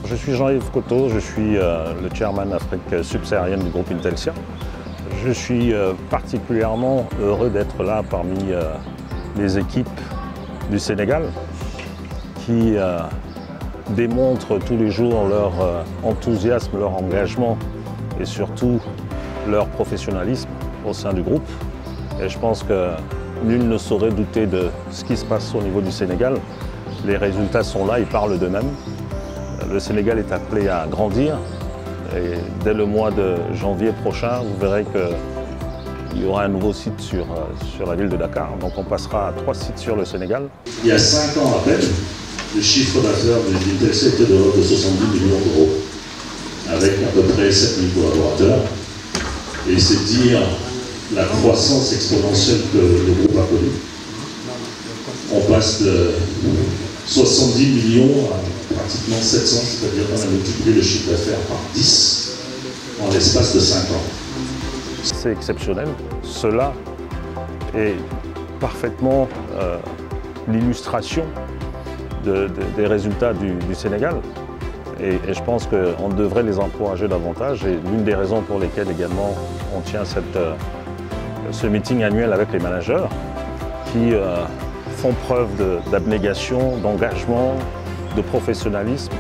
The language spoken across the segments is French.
Je suis Jean-Yves Coteau, je suis le chairman Afrique subsaharienne du groupe Intelsia. Je suis particulièrement heureux d'être là parmi les équipes du Sénégal qui démontrent tous les jours leur enthousiasme, leur engagement et surtout leur professionnalisme au sein du groupe. Et je pense que nul ne saurait douter de ce qui se passe au niveau du Sénégal. Les résultats sont là, ils parlent d'eux-mêmes. Le Sénégal est appelé à grandir et dès le mois de janvier prochain, vous verrez qu'il y aura un nouveau site sur la ville de Dakar. Donc on passera à 3 sites sur le Sénégal. Il y a 5 ans à peine, le chiffre d'affaires de l'Intelsia était de l'ordre de 70 millions d'euros, avec à peu près 7000 collaborateurs. Et c'est dire la croissance exponentielle que le groupe a connue. On passe de 70 millions à pratiquement 700, c'est-à-dire qu'on a multiplié le chiffre d'affaires par 10 en l'espace de 5 ans. C'est exceptionnel. Cela est parfaitement l'illustration des résultats du Sénégal. Et je pense qu'on devrait les encourager davantage. Et l'une des raisons pour lesquelles également on tient ce meeting annuel avec les managers qui font preuve d'abnégation, d'engagement, de professionnalisme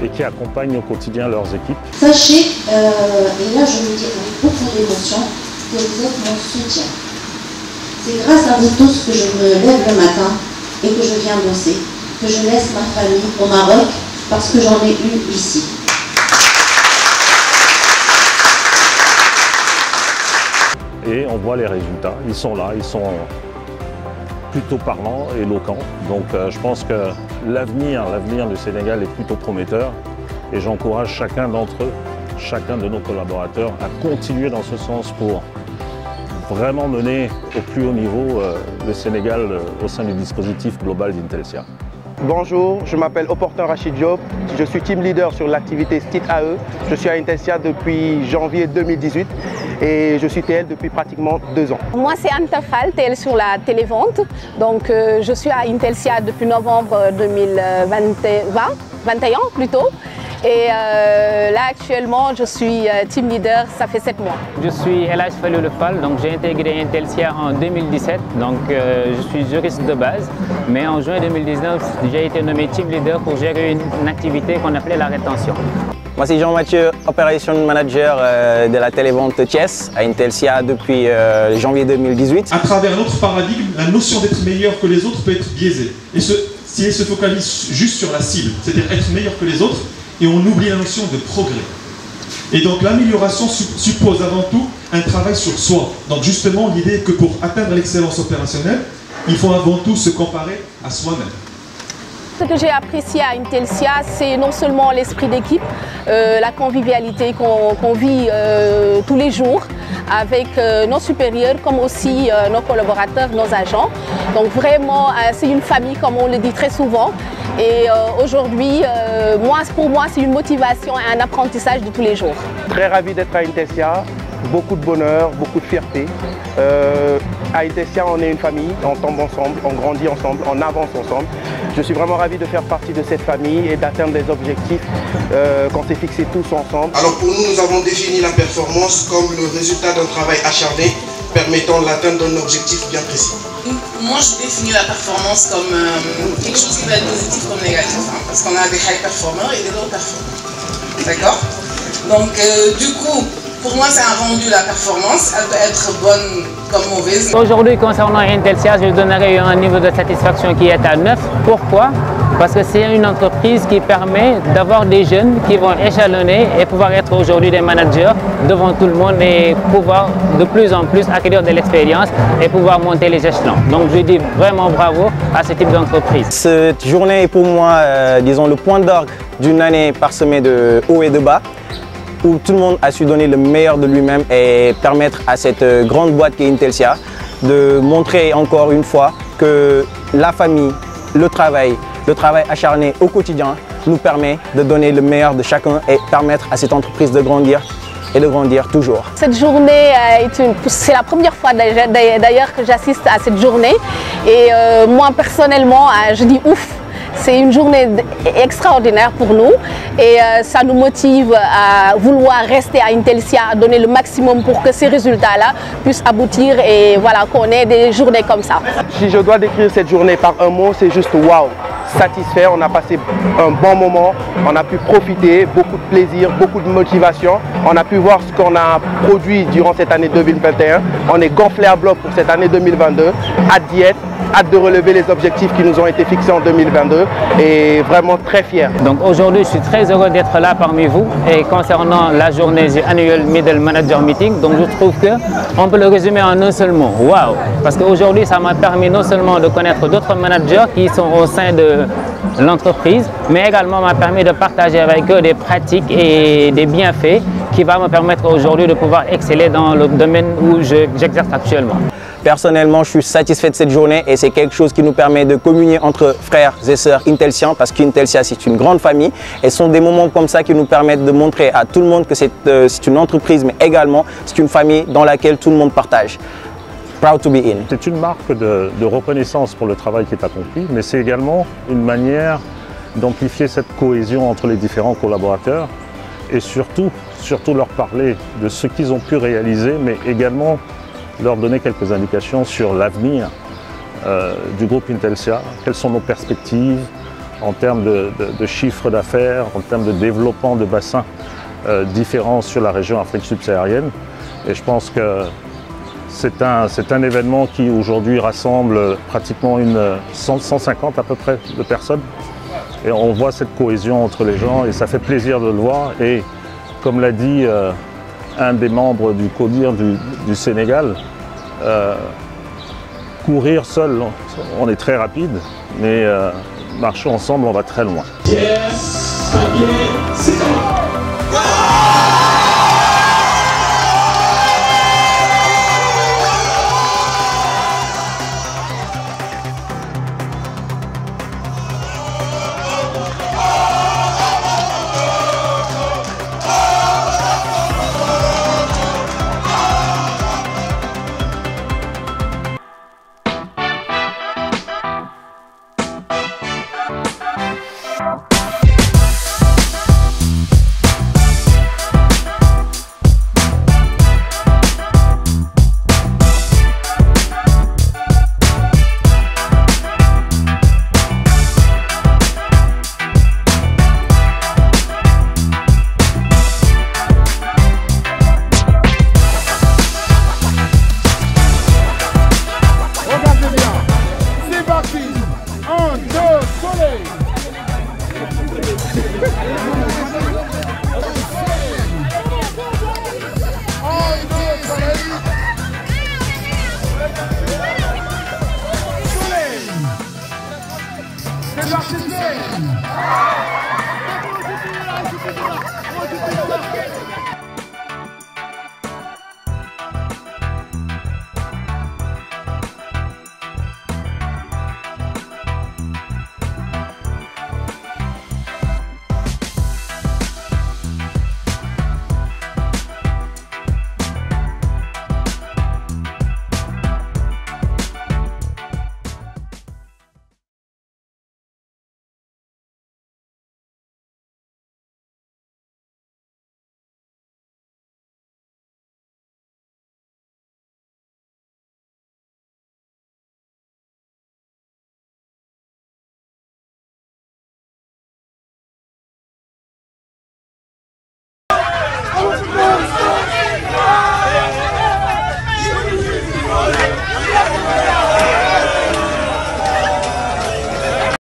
et qui accompagnent au quotidien leurs équipes. Sachez, et là je vous dis avec beaucoup d'émotion, que vous êtes mon soutien. C'est grâce à vous tous que je me lève le matin et que je viens bosser, que je laisse ma famille au Maroc parce que j'en ai eu ici. Et on voit les résultats, ils sont là, ils sont plutôt parlants et éloquents. Donc je pense que l'avenir du Sénégal est plutôt prometteur et j'encourage chacun d'entre eux, chacun de nos collaborateurs à continuer dans ce sens pour vraiment mener au plus haut niveau le Sénégal au sein du dispositif global d'Intelsia. Bonjour, je m'appelle Opportun Rachid Diop, je suis team leader sur l'activité Site AE. Je suis à Intelsia depuis janvier 2018 et je suis TL depuis pratiquement 2 ans. Moi c'est Anta Fall, TL sur la télévente. Donc je suis à Intelsia depuis novembre 2021 plutôt. Et là actuellement je suis team leader, ça fait 7 mois. Je suis El Hadj Fallou Fall, donc j'ai intégré Intelsia en 2017, donc je suis juriste de base. Mais en juin 2019, j'ai été nommé team leader pour gérer une activité qu'on appelait la rétention. Moi c'est Jean-Mathieu, Operation Manager de la télévente Thiès à Intelsia depuis janvier 2018. À travers notre paradigme, la notion d'être meilleur que les autres peut être biaisée. Et si elle se focalise juste sur la cible, c'est-à-dire être meilleur que les autres, et on oublie la notion de progrès. Et donc l'amélioration suppose avant tout un travail sur soi. Donc justement, l'idée est que pour atteindre l'excellence opérationnelle, il faut avant tout se comparer à soi-même. Ce que j'ai apprécié à Intelsia, c'est non seulement l'esprit d'équipe, la convivialité qu'on vit tous les jours avec nos supérieurs comme aussi nos collaborateurs, nos agents. Donc vraiment, c'est une famille comme on le dit très souvent. Et aujourd'hui, pour moi, c'est une motivation et un apprentissage de tous les jours. Très ravi d'être à Intelsia, beaucoup de bonheur, beaucoup de fierté. À Intelsia, on est une famille, on tombe ensemble, on grandit ensemble, on avance ensemble. Je suis vraiment ravi de faire partie de cette famille et d'atteindre les objectifs qu'on s'est fixés tous ensemble. Alors pour nous, nous avons défini la performance comme le résultat d'un travail acharné permettant l'atteinte d'un objectif bien précis. Moi, je définis la performance comme quelque chose qui va être positif comme négatif, hein, parce qu'on a des high performers et des low performers. D'accord? Donc, du coup, pour moi, c'est un rendu, la performance. Elle peut être bonne comme mauvaise. Aujourd'hui, concernant Intelsia, je donnerai un niveau de satisfaction qui est à 9. Pourquoi? Parce que c'est une entreprise qui permet d'avoir des jeunes qui vont échelonner et pouvoir être aujourd'hui des managers devant tout le monde et pouvoir de plus en plus acquérir de l'expérience et pouvoir monter les échelons. Donc je dis vraiment bravo à ce type d'entreprise. Cette journée est pour moi, disons, le point d'orgue d'une année parsemée de hauts et de bas, où tout le monde a su donner le meilleur de lui-même et permettre à cette grande boîte qui est Intelsia de montrer encore une fois que la famille, le travail acharné au quotidien nous permet de donner le meilleur de chacun et permettre à cette entreprise de grandir et de grandir toujours. Cette journée, c'est la première fois d'ailleurs que j'assiste à cette journée et moi personnellement, je dis ouf. C'est une journée extraordinaire pour nous et ça nous motive à vouloir rester à Intelsia, à donner le maximum pour que ces résultats-là puissent aboutir et voilà, qu'on ait des journées comme ça. Si je dois décrire cette journée par un mot, c'est juste waouh! Satisfait, on a passé un bon moment, on a pu profiter, beaucoup de plaisir, beaucoup de motivation. On a pu voir ce qu'on a produit durant cette année 2021. On est gonflé à bloc pour cette année 2022, hâte d'y être, hâte de relever les objectifs qui nous ont été fixés en 2022 et vraiment très fier. Donc aujourd'hui, je suis très heureux d'être là parmi vous et concernant la journée du Annual Middle Manager Meeting, donc je trouve qu'on peut le résumer en un seul mot, waouh! Parce qu'aujourd'hui, ça m'a permis non seulement de connaître d'autres managers qui sont au sein de l'entreprise, mais également m'a permis de partager avec eux des pratiques et des bienfaits qui vont me permettre aujourd'hui de pouvoir exceller dans le domaine où j'exerce actuellement. Personnellement, je suis satisfait de cette journée et c'est quelque chose qui nous permet de communier entre frères et sœurs Intelsiens parce qu'Intelsia, c'est une grande famille et ce sont des moments comme ça qui nous permettent de montrer à tout le monde que c'est une entreprise, mais également c'est une famille dans laquelle tout le monde partage. Proud to be in. C'est une marque de reconnaissance pour le travail qui est accompli, mais c'est également une manière d'amplifier cette cohésion entre les différents collaborateurs et surtout leur parler de ce qu'ils ont pu réaliser, mais également leur donner quelques indications sur l'avenir du groupe Intelsia, quelles sont nos perspectives en termes de chiffre d'affaires, en termes de développement de bassins différents sur la région Afrique subsaharienne. Et je pense que c'est un événement qui aujourd'hui rassemble pratiquement 150 à peu près de personnes. Et on voit cette cohésion entre les gens et ça fait plaisir de le voir. Et comme l'a dit un des membres du CODIR du Sénégal, courir seul, on est très rapide, mais marcher ensemble, on va très loin. Yes.